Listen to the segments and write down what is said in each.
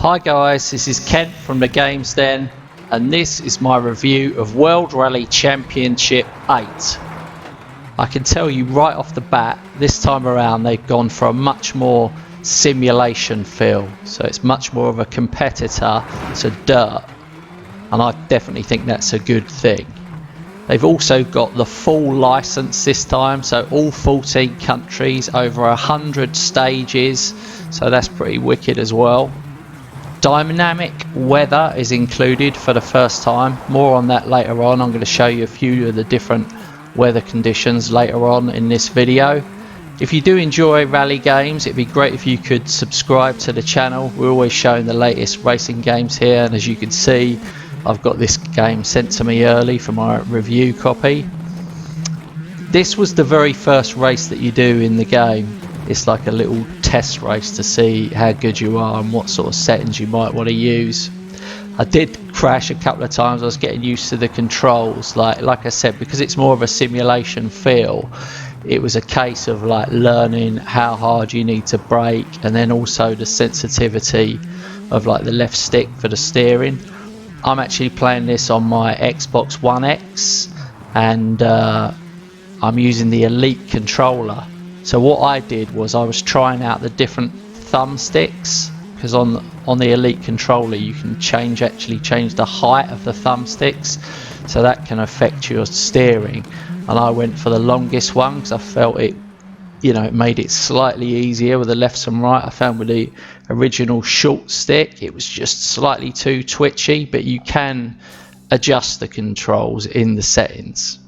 Hi guys, this is Kent from the Games Den, and this is my review of World Rally Championship 8. I can tell you right off the bat, this time around they've gone for a much more simulation feel, so it's much more of a competitor to dirt, and I definitely think that's a good thing. They've also got the full license this time, so all 14 countries, over 100 stages, so that's pretty wicked as well. Dynamic weather is included for the first time. More on that later on. I'm going to show you a few of the different weather conditions later on in this video. If you do enjoy rally games, it'd be great if you could subscribe to the channel. We're always showing the latest racing games here, and as you can see, I've got this game sent to me early for my review copy. This was the very first race that you do in the game. It's like a little test race to see how good you are and what sort of settings you might want to use. I did crash a couple of times. I was getting used to the controls. Like I said, because it's more of a simulation feel, it was a case of like learning how hard you need to brake, and then also the sensitivity of like the left stick for the steering. I'm actually playing this on my Xbox One X, and I'm using the Elite controller. So what I did was I was trying out the different thumbsticks, because on the Elite controller you can actually change the height of the thumbsticks, so that can affect your steering. And I went for the longest one because I felt it, it made it slightly easier with the left and right. I found with the original short stick it was just slightly too twitchy, but you can adjust the controls in the settings.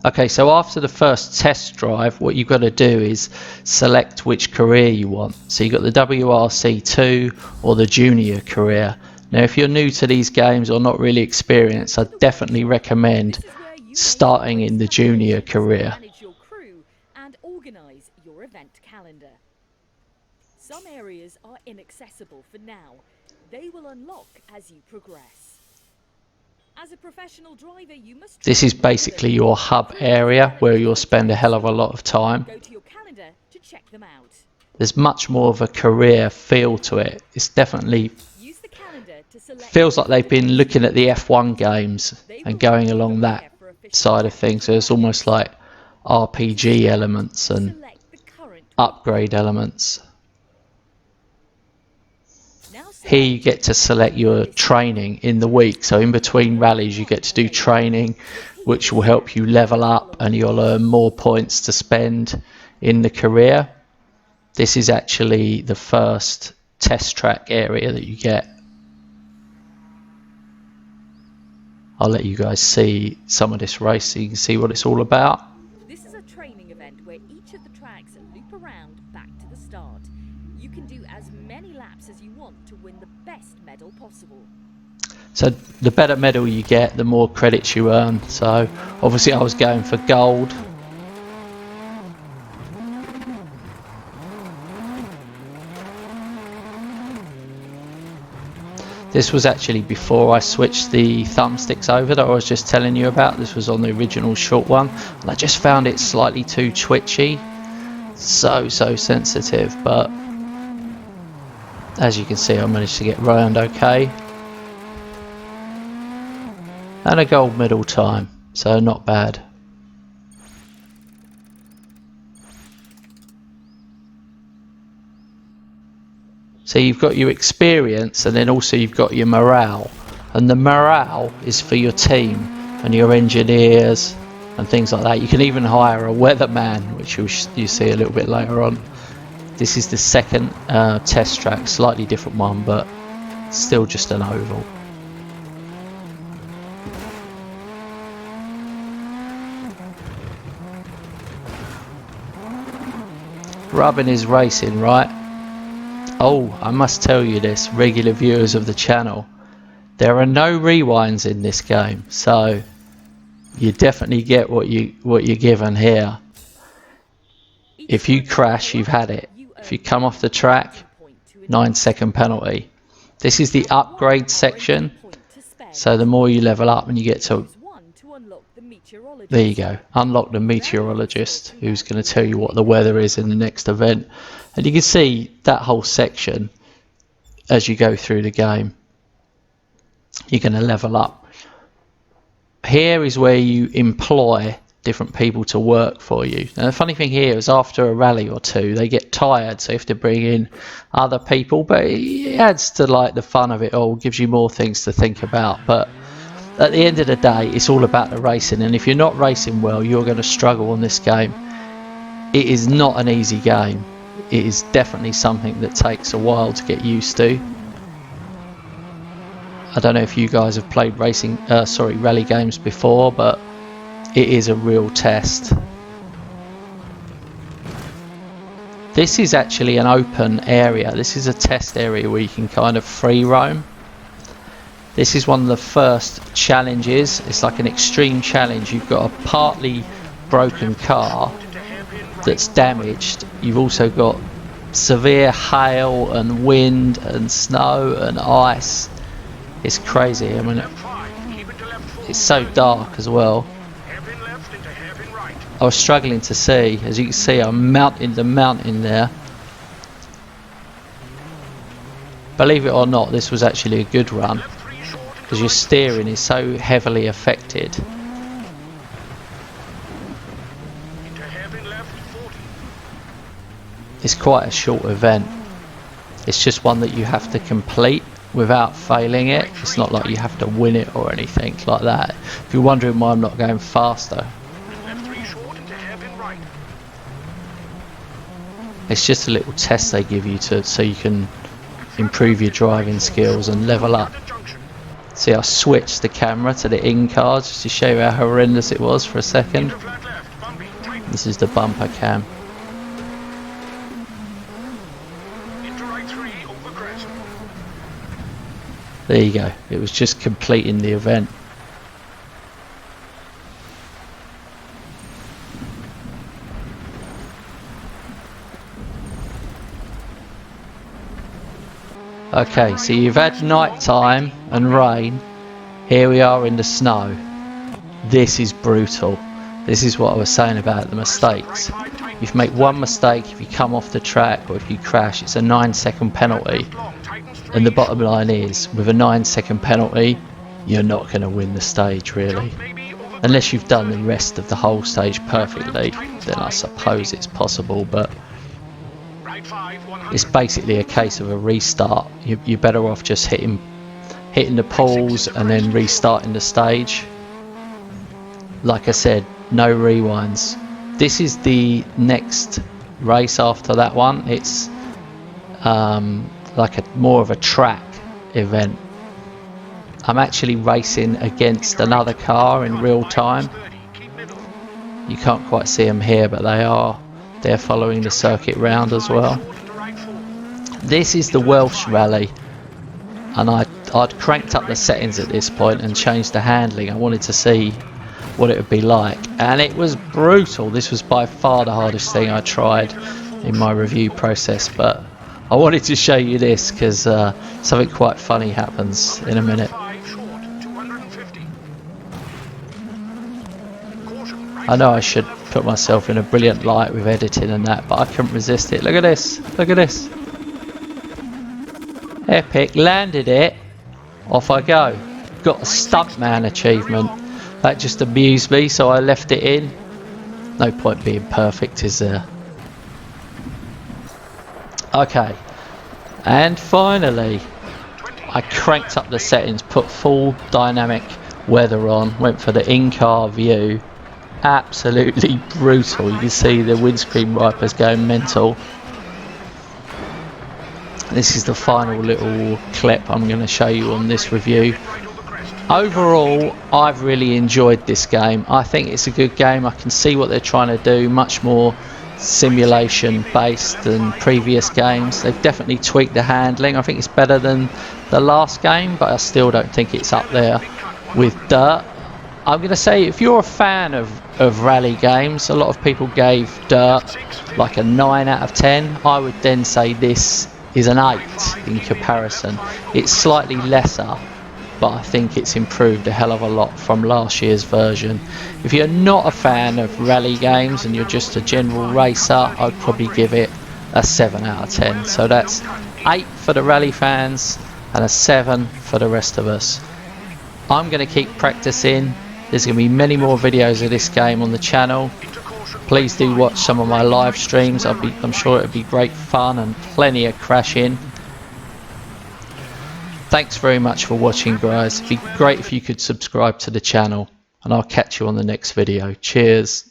Okay, so after the first test drive, what you've got to do is select which career you want. So you've got the WRC 2 or the junior career. Now if you're new to these games or not really experienced, I definitely recommend starting in the junior career. Manage your crew and organize your event calendar. Some areas are inaccessible for now. They will unlock as you progress. As a professional driver, you must. This is basically your hub area where you'll spend a hell of a lot of time. Go to your calendar to check them out. There's much more of a career feel to it. It's definitely feels like they've been looking at the F1 games and going along that side of things. So it's almost like RPG elements and upgrade elements. Here you get to select your training in the week, so in between rallies you get to do training which will help you level up, and you'll earn more points to spend in the career. This is actually the first test track area that you get. I'll let you guys see some of this race so you can see what it's all about. This is a training event where each of the tracks loop around back to the start. You can do as many laps as you want to win the best medal possible. So the better medal you get, the more credits you earn. So obviously I was going for gold. This was actually before I switched the thumbsticks over that I was just telling you about. This was on the original short one, and I just found it slightly too twitchy. So sensitive, but as you can see I managed to get round okay. And a gold medal time, so not bad. So you've got your experience, and then also you've got your morale, and the morale is for your team and your engineers and things like that. You can even hire a weatherman, which you see a little bit later on. This is the second test track, slightly different one, but still just an oval. Rubbing is racing, right? Oh, I must tell you this, regular viewers of the channel, there are no rewinds in this game, so you definitely get what you're given here. If you crash, you've had it. If you come off the track, 9-second penalty. This is the upgrade section, so the more you level up and you get to, there you go, unlock the meteorologist, who's going to tell you what the weather is in the next event. And you can see that whole section, as you go through the game. You're going to level up. Here is where you employ different people to work for you. Now the funny thing here is after a rally or two they get tired, so you have to bring in other people, but it adds to like the fun of it all, gives you more things to think about. But at the end of the day it's all about the racing, and if you're not racing well you're going to struggle on this game. It is not an easy game. It is definitely something that takes a while to get used to. I don't know if you guys have played rally games before, but it is a real test. This is actually an open area. This is a test area where you can kind of free roam. This is one of the first challenges. It's like an extreme challenge. You've got a partly broken car that's damaged. You've also got severe hail and wind and snow and ice. It's crazy. I mean, it's so dark as well. I was struggling to see. As you can see, I'm mounting the mountain there. Believe it or not, this was actually a good run because your steering is so heavily affected. It's quite a short event. It's just one that you have to complete without failing it. It's not like you have to win it or anything like that. If you're wondering why I'm not going faster, it's just a little test they give you so you can improve your driving skills and level up. See, I switched the camera to the in car just to show you how horrendous it was for a second. This is the bumper cam. There you go. It was just completing the event. Okay, so you've had night time and rain. Here we are in the snow. This is brutal. This is what I was saying about the mistakes. If you make one mistake, if you come off the track or if you crash, it's a 9-second penalty. And the bottom line is, with a 9-second penalty, you're not going to win the stage really. Unless you've done the rest of the whole stage perfectly, then I suppose it's possible, but it's basically a case of a restart. You're better off just hitting the poles and then restarting the stage. Like I said, no rewinds. This is the next race after that one. It's like more of a track event. I'm actually racing against another car in real time. You can't quite see them here, but they're following the circuit round as well. This is the Welsh Rally, and I'd cranked up the settings at this point and changed the handling. I wanted to see what it would be like, and it was brutal. This was by far the hardest thing I tried in my review process, but I wanted to show you this because something quite funny happens in a minute. I know I should put myself in a brilliant light with editing and that, but I couldn't resist it. Look at this, look at this. Epic, landed it, off I go. Got a stuntman achievement. That just amused me, so I left it in. No point being perfect, is there? Okay, and finally I cranked up the settings, put full dynamic weather on, went for the in-car view. Absolutely brutal. You can see the windscreen wipers going mental. This is the final little clip I'm going to show you on this review. Overall, I've really enjoyed this game. I think it's a good game. I can see what they're trying to do, much more simulation based than previous games. They've definitely tweaked the handling. I think it's better than the last game, but I still don't think it's up there with Dirt. I'm going to say, if you're a fan of rally games, a lot of people gave Dirt like a 9 out of 10. I would then say this is an 8 in comparison. It's slightly lesser, but I think it's improved a hell of a lot from last year's version. If you're not a fan of rally games and you're just a general racer, I'd probably give it a 7 out of 10. So that's 8 for the rally fans, and a 7 for the rest of us. I'm going to keep practicing. There's going to be many more videos of this game on the channel. Please do watch some of my live streams. I'm sure it'll be great fun and plenty of crashing. Thanks very much for watching, guys. It'd be great if you could subscribe to the channel, and I'll catch you on the next video. Cheers.